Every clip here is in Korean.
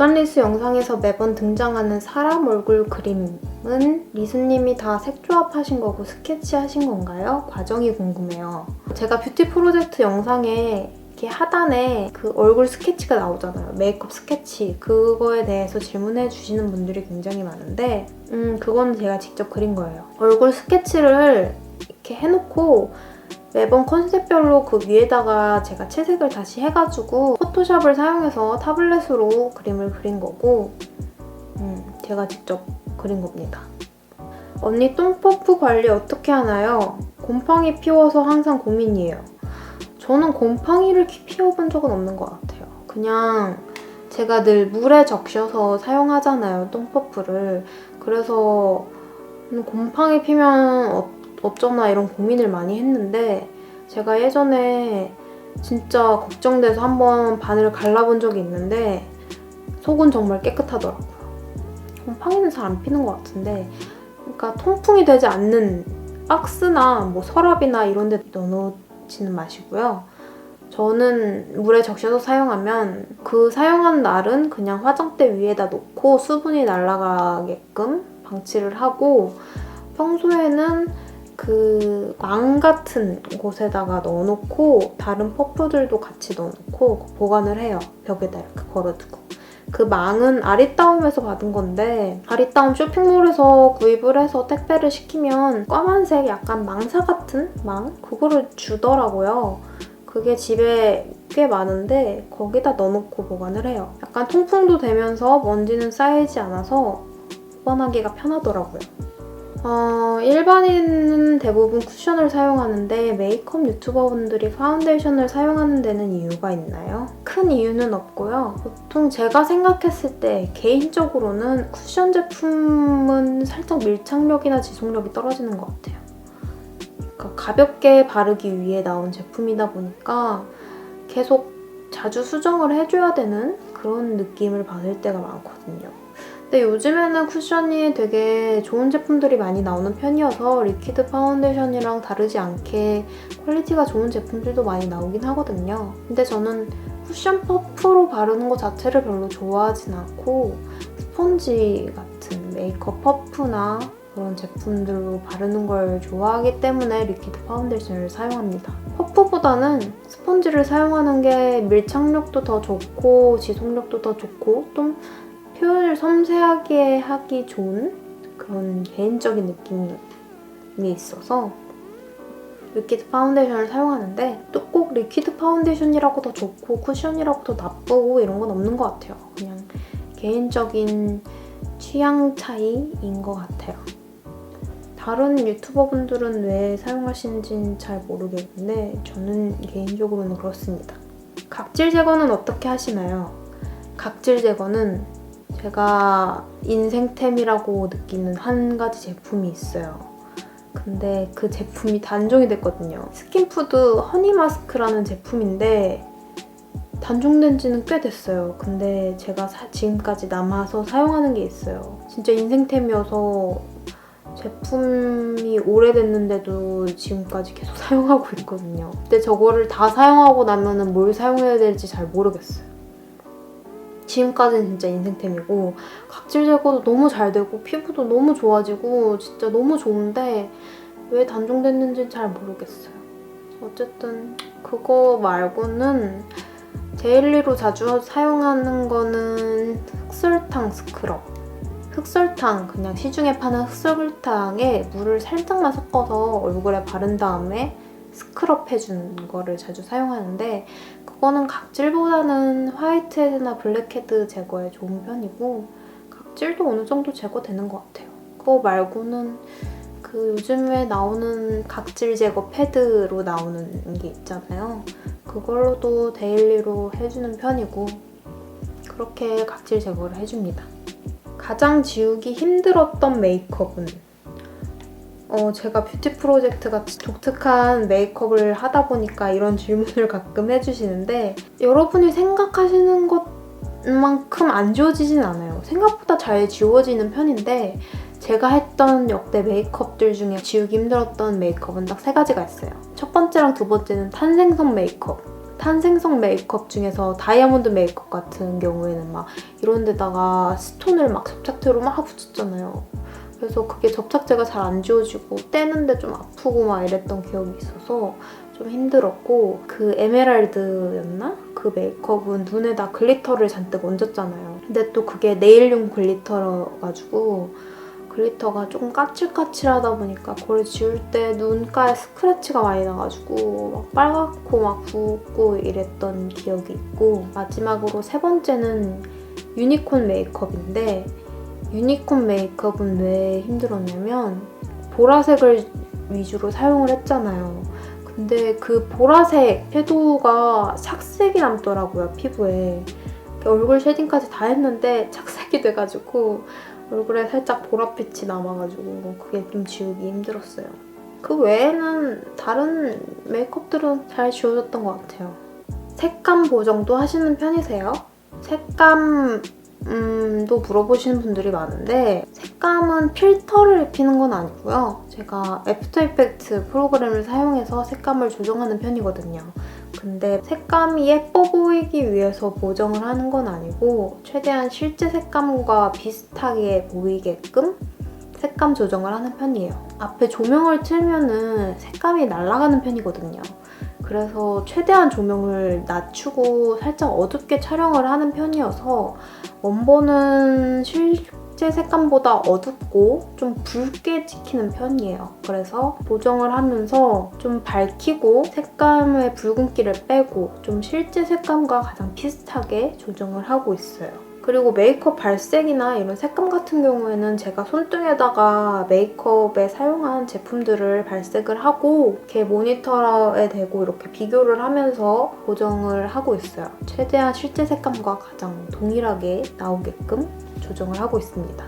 얼간리스 영상에서 매번 등장하는 사람 얼굴 그림은 리수님이 다 색조합하신 거고 스케치하신 건가요? 과정이 궁금해요. 제가 뷰티 프로젝트 영상에 이렇게 하단에 그 얼굴 스케치가 나오잖아요. 메이크업 스케치. 그거에 대해서 질문해 주시는 분들이 굉장히 많은데 그건 제가 직접 그린 거예요. 얼굴 스케치를 이렇게 해놓고 매번 컨셉별로 그 위에다가 제가 채색을 다시 해가지고 포토샵을 사용해서 타블렛으로 그림을 그린 거고 제가 직접 그린 겁니다. 언니 똥퍼프 관리 어떻게 하나요? 곰팡이 피워서 항상 고민이에요. 저는 곰팡이를 피워본 적은 없는 것 같아요. 그냥 제가 늘 물에 적셔서 사용하잖아요, 똥퍼프를. 그래서 곰팡이 피면 어쩌나 이런 고민을 많이 했는데 제가 예전에 진짜 걱정돼서 한번 바늘을 갈라본 적이 있는데 속은 정말 깨끗하더라고요. 곰팡이는 잘 안 피는 것 같은데 그러니까 통풍이 되지 않는 박스나 뭐 서랍이나 이런 데 넣어놓지는 마시고요. 저는 물에 적셔서 사용하면 그 사용한 날은 그냥 화장대 위에다 놓고 수분이 날아가게끔 방치를 하고 평소에는 그 망 같은 곳에다가 넣어놓고 다른 퍼프들도 같이 넣어놓고 보관을 해요. 벽에다 이렇게 걸어두고. 그 망은 아리따움에서 받은 건데 아리따움 쇼핑몰에서 구입을 해서 택배를 시키면 까만색 약간 망사 같은 망? 그거를 주더라고요. 그게 집에 꽤 많은데 거기다 넣어놓고 보관을 해요. 약간 통풍도 되면서 먼지는 쌓이지 않아서 보관하기가 편하더라고요. 일반인은 대부분 쿠션을 사용하는데 메이크업 유튜버분들이 파운데이션을 사용하는 데는 이유가 있나요? 큰 이유는 없고요. 보통 제가 생각했을 때 개인적으로는 쿠션 제품은 살짝 밀착력이나 지속력이 떨어지는 것 같아요. 그러니까 가볍게 바르기 위해 나온 제품이다 보니까 계속 자주 수정을 해줘야 되는 그런 느낌을 받을 때가 많거든요. 근데 요즘에는 쿠션이 되게 좋은 제품들이 많이 나오는 편이어서 리퀴드 파운데이션이랑 다르지 않게 퀄리티가 좋은 제품들도 많이 나오긴 하거든요. 근데 저는 쿠션 퍼프로 바르는 것 자체를 별로 좋아하진 않고 스펀지 같은 메이크업 퍼프나 그런 제품들로 바르는 걸 좋아하기 때문에 리퀴드 파운데이션을 사용합니다. 퍼프보다는 스펀지를 사용하는 게 밀착력도 더 좋고 지속력도 더 좋고 좀 표현을 섬세하게 하기 좋은 그런 개인적인 느낌이 있어서 리퀴드 파운데이션을 사용하는 또 꼭 리퀴드 파운데이션이라고 더 좋고 쿠션이라고 더 나쁘고 이런 건 없는 것 같아요. 그냥 개인적인 취향 차이인 것 같아요. 다른 유튜버분들은 왜 사용하시는지는 잘 모르겠는데 저는 개인적으로는 그렇습니다. 각질 제거는 어떻게 하시나요? 각질 제거는 제가 인생템이라고 느끼는 한 가지 제품이 있어요. 근데 그 제품이 단종이 됐거든요. 스킨푸드 허니 마스크라는 제품인데 단종된 지는 꽤 됐어요. 근데 제가 지금까지 남아서 사용하는 게 있어요. 진짜 인생템이어서 제품이 오래됐는데도 지금까지 계속 사용하고 있거든요. 근데 저거를 다 사용하고 나면은 뭘 사용해야 될지 잘 모르겠어요. 지금까지는 진짜 인생템이고 각질 제거도 너무 잘 되고 피부도 너무 좋아지고 진짜 너무 좋은데 왜 단종됐는지 잘 모르겠어요. 어쨌든 그거 말고는 데일리로 자주 사용하는 거는 흑설탕 스크럽. 흑설탕, 그냥 시중에 파는 흑설탕에 물을 살짝만 섞어서 얼굴에 바른 다음에 스크럽 해주는 거를 자주 사용하는데 그거는 각질보다는 화이트헤드나 블랙헤드 제거에 좋은 편이고 각질도 어느 정도 제거되는 것 같아요. 그거 말고는 그 요즘에 나오는 각질 제거 패드로 나오는 게 있잖아요. 그걸로도 데일리로 해주는 편이고 그렇게 각질 제거를 해줍니다. 가장 지우기 힘들었던 메이크업은? 제가 뷰티 프로젝트 같이 독특한 메이크업을 하다 보니까 이런 질문을 가끔 해주시는데 여러분이 생각하시는 것만큼 안 지워지진 않아요. 생각보다 잘 지워지는 편인데 제가 했던 역대 메이크업들 중에 지우기 힘들었던 메이크업은 딱 3가지가 있어요. 첫 번째랑 두 번째는 탄생성 메이크업. 탄생성 메이크업 중에서 다이아몬드 메이크업 같은 경우에는 막 이런 데다가 스톤을 막 접착제로 막 붙였잖아요. 그래서 그게 접착제가 잘 안 지워지고 떼는데 좀 아프고 막 이랬던 기억이 있어서 좀 힘들었고, 그 에메랄드였나? 그 메이크업은 눈에다 글리터를 잔뜩 얹었잖아요. 근데 또 그게 네일용 글리터여가지고 글리터가 조금 까칠까칠하다 보니까 그걸 지울 때 눈가에 스크래치가 많이 나가지고 막 빨갛고 막 붓고 이랬던 기억이 있고, 마지막으로 세 번째는 유니콘 메이크업인데, 유니콘 메이크업은 왜 힘들었냐면 보라색을 위주로 사용을 했잖아요. 근데 그 보라색 섀도우가 착색이 남더라고요, 피부에. 얼굴 쉐딩까지 다 했는데 착색이 돼가지고 얼굴에 살짝 보랏빛이 남아가지고 그게 좀 지우기 힘들었어요. 그 외에는 다른 메이크업들은 잘 지워졌던 것 같아요. 색감 보정도 하시는 편이세요? 색감도 물어보시는 분들이 많은데, 색감은 필터를 입히는 건 아니고요. 제가 애프터 이펙트 프로그램을 사용해서 색감을 조정하는 편이거든요. 근데 색감이 예뻐 보이기 위해서 보정을 하는 건 아니고 최대한 실제 색감과 비슷하게 보이게끔 색감 조정을 하는 편이에요. 앞에 조명을 틀면은 색감이 날아가는 편이거든요. 그래서 최대한 조명을 낮추고 살짝 어둡게 촬영을 하는 편이어서 원본은 실제 색감보다 어둡고 좀 붉게 찍히는 편이에요. 그래서 보정을 하면서 좀 밝히고 색감의 붉은기를 빼고 좀 실제 색감과 가장 비슷하게 조정을 하고 있어요. 그리고 메이크업 발색이나 이런 색감 같은 경우에는 제가 손등에다가 메이크업에 사용한 제품들을 발색을 하고 이렇게 모니터에 대고 이렇게 비교를 하면서 보정을 하고 있어요. 최대한 실제 색감과 가장 동일하게 나오게끔 조정을 하고 있습니다.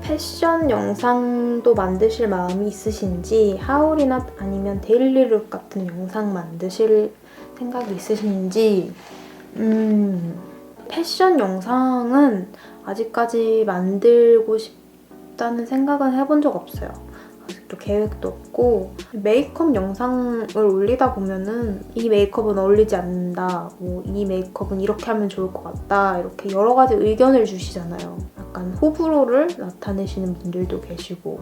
패션 영상도 만드실 마음이 있으신지, 하울이나 아니면 데일리룩 같은 영상 만드실 생각이 있으신지, 패션 영상은 아직까지 만들고 싶다는 생각은 해본 적 없어요. 아직도 계획도 없고, 메이크업 영상을 올리다 보면은 이 메이크업은 어울리지 않는다, 뭐 이 메이크업은 이렇게 하면 좋을 것 같다, 이렇게 여러 가지 의견을 주시잖아요. 약간 호불호를 나타내시는 분들도 계시고,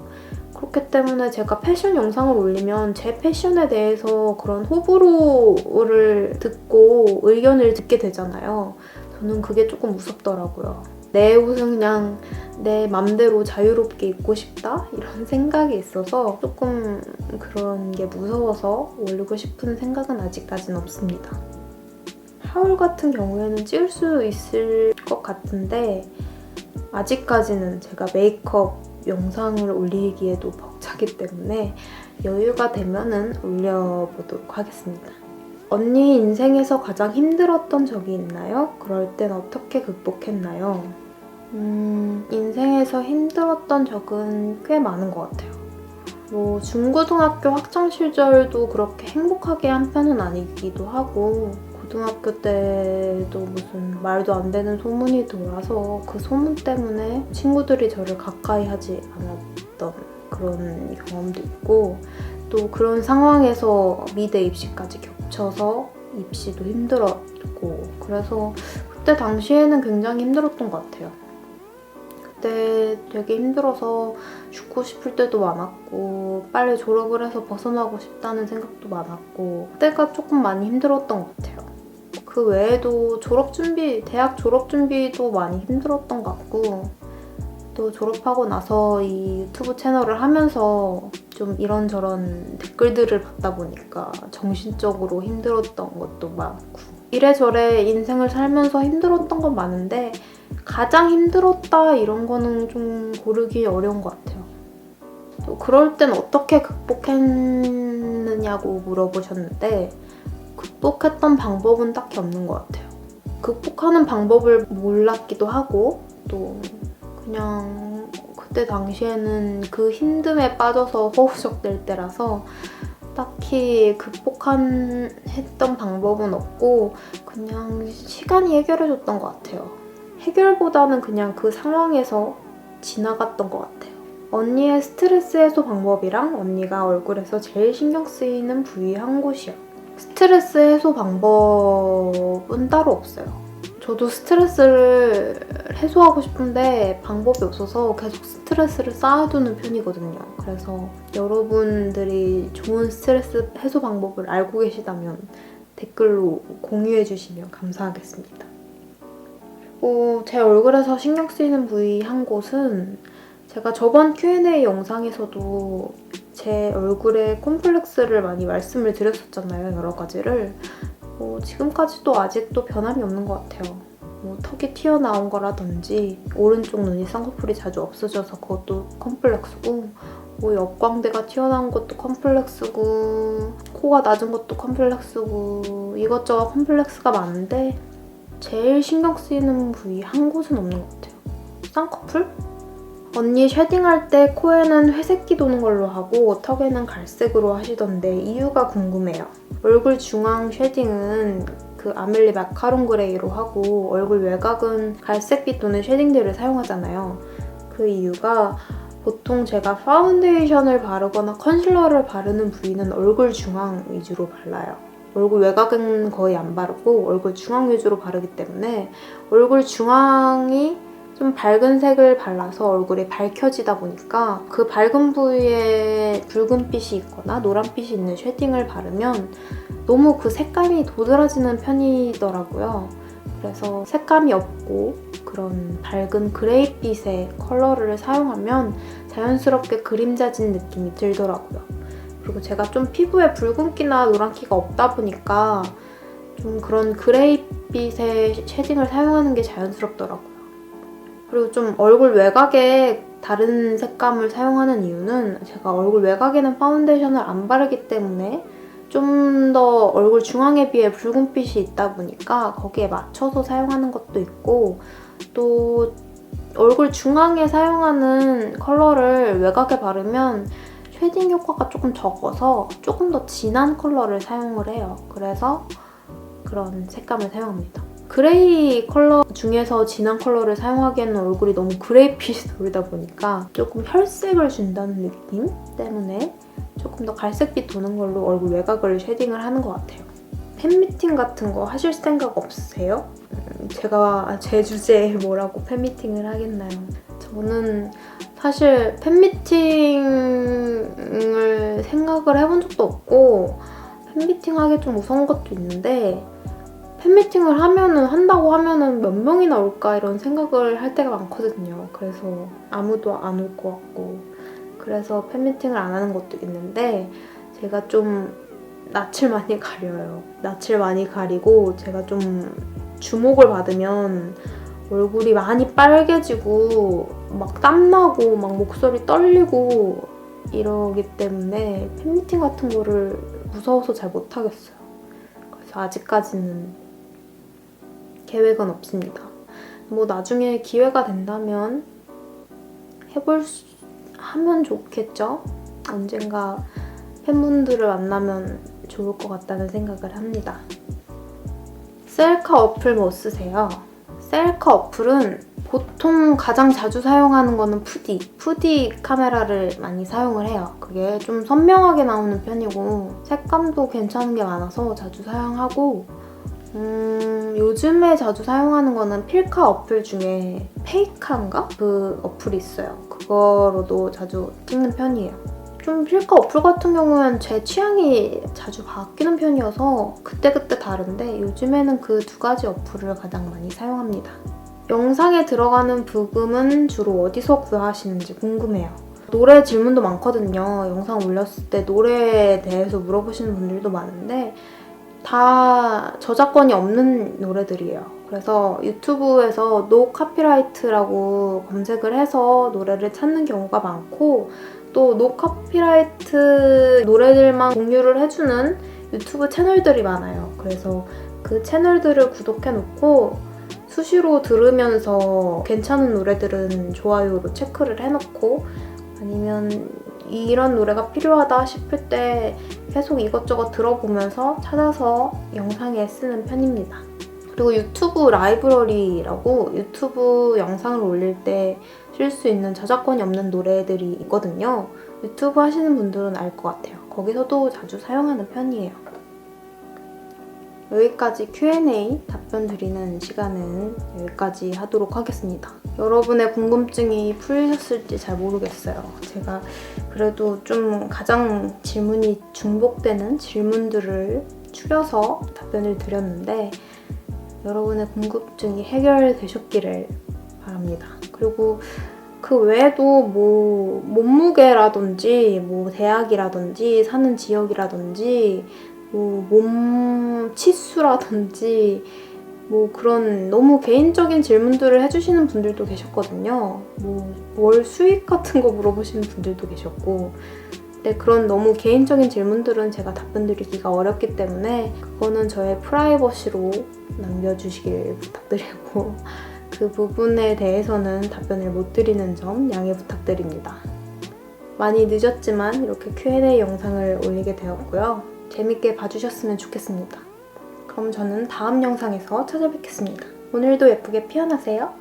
그렇기 때문에 제가 패션 영상을 올리면 제 패션에 대해서 그런 호불호를 듣고 의견을 듣게 되잖아요. 저는 그게 조금 무섭더라고요. 내 옷은 그냥 내 맘대로 자유롭게 입고 싶다? 이런 생각이 있어서 조금 그런 게 무서워서 올리고 싶은 생각은 아직까지는 없습니다. 하울 같은 경우에는 찍을 수 있을 것 같은데 아직까지는 제가 메이크업 영상을 올리기에도 벅차기 때문에 여유가 되면은 올려보도록 하겠습니다. 언니 인생에서 가장 힘들었던 적이 있나요? 그럴 땐 어떻게 극복했나요? 인생에서 힘들었던 적은 꽤 많은 것 같아요. 뭐 중고등학교 학창시절도 그렇게 행복하게 한 편은 아니기도 하고, 고등학교 때도 무슨 말도 안 되는 소문이 돌아서 그 소문 때문에 친구들이 저를 가까이 하지 않았던 그런 경험도 있고, 또 그런 상황에서 미대 입시까지 겹쳐서 입시도 힘들었고, 그래서 그때 당시에는 굉장히 힘들었던 것 같아요. 그때 되게 힘들어서 죽고 싶을 때도 많았고, 빨리 졸업을 해서 벗어나고 싶다는 생각도 많았고, 그때가 조금 많이 힘들었던 것 같아요. 그 외에도 대학 졸업 준비도 많이 힘들었던 것 같고, 또 졸업하고 나서 이 유튜브 채널을 하면서 좀 이런저런 댓글들을 받다 보니까 정신적으로 힘들었던 것도 많고, 이래저래 인생을 살면서 힘들었던 건 많은데 가장 힘들었다 이런 거는 좀 고르기 어려운 것 같아요. 또 그럴 땐 어떻게 극복했느냐고 물어보셨는데, 극복했던 방법은 딱히 없는 것 같아요. 극복하는 방법을 몰랐기도 하고, 또 그냥 그때 당시에는 그 힘듦에 빠져서 허우적댈 때라서 딱히 극복했던 방법은 없고 그냥 시간이 해결해줬던 것 같아요. 해결보다는 그냥 그 상황에서 지나갔던 것 같아요. 언니의 스트레스 해소 방법이랑 언니가 얼굴에서 제일 신경 쓰이는 부위 한 곳이요. 스트레스 해소 방법은 따로 없어요. 저도 스트레스를 해소하고 싶은데 방법이 없어서 계속 스트레스를 쌓아두는 편이거든요. 그래서 여러분들이 좋은 스트레스 해소 방법을 알고 계시다면 댓글로 공유해 주시면 감사하겠습니다. 제 얼굴에서 신경 쓰이는 부위 한 곳은 제가 저번 Q&A 영상에서도 제 얼굴에 콤플렉스를 많이 말씀을 드렸었잖아요. 여러 가지를. 지금까지도 아직도 변함이 없는 것 같아요. 턱이 튀어나온 거라든지 오른쪽 눈이 쌍꺼풀이 자주 없어져서 그것도 컴플렉스고 옆광대가 튀어나온 것도 컴플렉스고 코가 낮은 것도 컴플렉스고 이것저것 컴플렉스가 많은데 제일 신경 쓰이는 부위 한 곳은 없는 것 같아요. 쌍꺼풀? 언니 쉐딩할 때 코에는 회색기 도는 걸로 하고 턱에는 갈색으로 하시던데 이유가 궁금해요. 얼굴 중앙 쉐딩은 그 아멜리 마카롱 그레이로 하고 얼굴 외곽은 갈색빛 도는 쉐딩들을 사용하잖아요. 그 이유가 보통 제가 파운데이션을 바르거나 컨실러를 바르는 부위는 얼굴 중앙 위주로 발라요. 얼굴 외곽은 거의 안 바르고 얼굴 중앙 위주로 바르기 때문에 얼굴 중앙이 좀 밝은 색을 발라서 얼굴이 밝혀지다 보니까 그 밝은 부위에 붉은빛이 있거나 노란빛이 있는 쉐딩을 바르면 너무 그 색감이 도드라지는 편이더라고요. 그래서 색감이 없고 그런 밝은 그레이빛의 컬러를 사용하면 자연스럽게 그림자진 느낌이 들더라고요. 그리고 제가 좀 피부에 붉은기나 노란기가 없다 보니까 좀 그런 그레이빛의 쉐딩을 사용하는 게 자연스럽더라고요. 그리고 좀 얼굴 외곽에 다른 색감을 사용하는 이유는 제가 얼굴 외곽에는 파운데이션을 안 바르기 때문에 좀 더 얼굴 중앙에 비해 붉은빛이 있다 보니까 거기에 맞춰서 사용하는 것도 있고 또 얼굴 중앙에 사용하는 컬러를 외곽에 바르면 쉐딩 효과가 조금 적어서 조금 더 진한 컬러를 사용을 해요. 그래서 그런 색감을 사용합니다. 그레이 컬러 중에서 진한 컬러를 사용하기에는 얼굴이 너무 그레이빛이 돌다 보니까 조금 혈색을 준다는 느낌 때문에 조금 더 갈색빛 도는 걸로 얼굴 외곽을 쉐딩을 하는 것 같아요. 팬미팅 같은 거 하실 생각 없으세요? 제가 제 주제에 뭐라고 팬미팅을 하겠나요? 저는 사실 팬미팅을 생각을 해본 적도 없고 팬미팅 하기 좀 무서운 것도 있는데 팬미팅을 한다고 하면은 몇 명이나 올까 이런 생각을 할 때가 많거든요. 그래서 아무도 안 올 것 같고 그래서 팬미팅을 안 하는 것도 있는데 제가 좀 낯을 많이 가려요. 낯을 많이 가리고 제가 좀 주목을 받으면 얼굴이 많이 빨개지고 막 땀나고 막 목소리 떨리고 이러기 때문에 팬미팅 같은 거를 무서워서 잘 못하겠어요. 그래서 아직까지는 계획은 없습니다. 나중에 기회가 된다면 하면 좋겠죠? 언젠가 팬분들을 만나면 좋을 것 같다는 생각을 합니다. 셀카 어플 뭐 쓰세요? 셀카 어플은 보통 가장 자주 사용하는 거는 푸디 카메라를 많이 사용을 해요. 그게 좀 선명하게 나오는 편이고 색감도 괜찮은 게 많아서 자주 사용하고 요즘에 자주 사용하는 거는 필카 어플 중에 페이카인가? 그 어플이 있어요. 그거로도 자주 찍는 편이에요. 좀 필카 어플 같은 경우는 제 취향이 자주 바뀌는 편이어서 그때그때 다른데 요즘에는 그 두 가지 어플을 가장 많이 사용합니다. 영상에 들어가는 부금은 주로 어디서 구하시는지 궁금해요. 노래 질문도 많거든요. 영상 올렸을 때 노래에 대해서 물어보시는 분들도 많은데 다 저작권이 없는 노래들이에요. 그래서 유튜브에서 노 카피라이트라고 검색을 해서 노래를 찾는 경우가 많고 또 노 카피라이트 노래들만 공유를 해주는 유튜브 채널들이 많아요. 그래서 그 채널들을 구독해놓고 수시로 들으면서 괜찮은 노래들은 좋아요로 체크를 해놓고 아니면 이런 노래가 필요하다 싶을 때 계속 이것저것 들어보면서 찾아서 영상에 쓰는 편입니다. 그리고 유튜브 라이브러리라고 유튜브 영상을 올릴 때 쓸 수 있는 저작권이 없는 노래들이 있거든요. 유튜브 하시는 분들은 알 것 같아요. 거기서도 자주 사용하는 편이에요. 여기까지 Q&A 답변 드리는 시간은 여기까지 하도록 하겠습니다. 여러분의 궁금증이 풀리셨을지 잘 모르겠어요. 제가 그래도 좀 가장 질문이 중복되는 질문들을 추려서 답변을 드렸는데 여러분의 궁금증이 해결되셨기를 바랍니다. 그리고 그 외에도 뭐 몸무게라든지 뭐 대학이라든지 사는 지역이라든지 뭐 몸 치수라든지 뭐 그런 너무 개인적인 질문들을 해주시는 분들도 계셨거든요. 뭐 월 수익 같은 거 물어보시는 분들도 계셨고 근데 그런 너무 개인적인 질문들은 제가 답변 드리기가 어렵기 때문에 그거는 저의 프라이버시로 남겨주시길 부탁드리고 그 부분에 대해서는 답변을 못 드리는 점 양해 부탁드립니다. 많이 늦었지만 이렇게 Q&A 영상을 올리게 되었고요. 재밌게 봐주셨으면 좋겠습니다. 그럼 저는 다음 영상에서 찾아뵙겠습니다. 오늘도 예쁘게 피어나세요.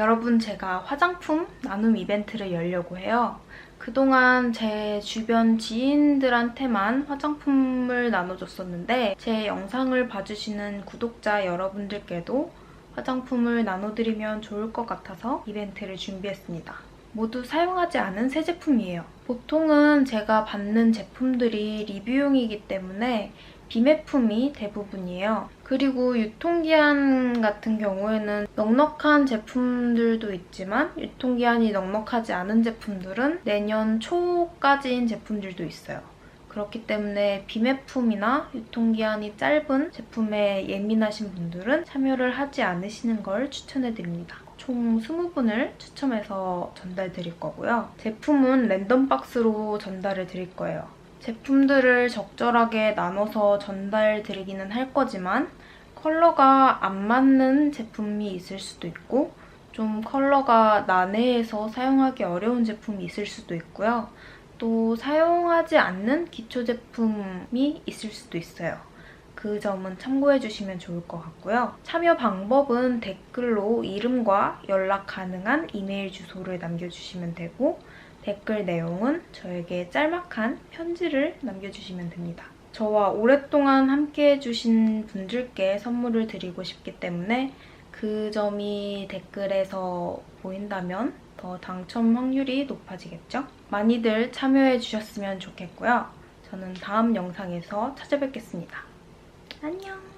여러분, 제가 화장품 나눔 이벤트를 열려고 해요. 그동안 제 주변 지인들한테만 화장품을 나눠줬었는데 제 영상을 봐주시는 구독자 여러분들께도 화장품을 나눠드리면 좋을 것 같아서 이벤트를 준비했습니다. 모두 사용하지 않은 새 제품이에요. 보통은 제가 받는 제품들이 리뷰용이기 때문에 비매품이 대부분이에요. 그리고 유통기한 같은 경우에는 넉넉한 제품들도 있지만 유통기한이 넉넉하지 않은 제품들은 내년 초까지인 제품들도 있어요. 그렇기 때문에 비매품이나 유통기한이 짧은 제품에 예민하신 분들은 참여를 하지 않으시는 걸 추천해드립니다. 총 20분을 추첨해서 전달드릴 거고요. 제품은 랜덤 박스로 전달을 드릴 거예요. 제품들을 적절하게 나눠서 전달드리기는 할 거지만 컬러가 안 맞는 제품이 있을 수도 있고 좀 컬러가 난해해서 사용하기 어려운 제품이 있을 수도 있고요. 또 사용하지 않는 기초 제품이 있을 수도 있어요. 그 점은 참고해주시면 좋을 것 같고요. 참여 방법은 댓글로 이름과 연락 가능한 이메일 주소를 남겨주시면 되고 댓글 내용은 저에게 짤막한 편지를 남겨주시면 됩니다. 저와 오랫동안 함께해주신 분들께 선물을 드리고 싶기 때문에 그 점이 댓글에서 보인다면 더 당첨 확률이 높아지겠죠? 많이들 참여해주셨으면 좋겠고요. 저는 다음 영상에서 찾아뵙겠습니다. 안녕!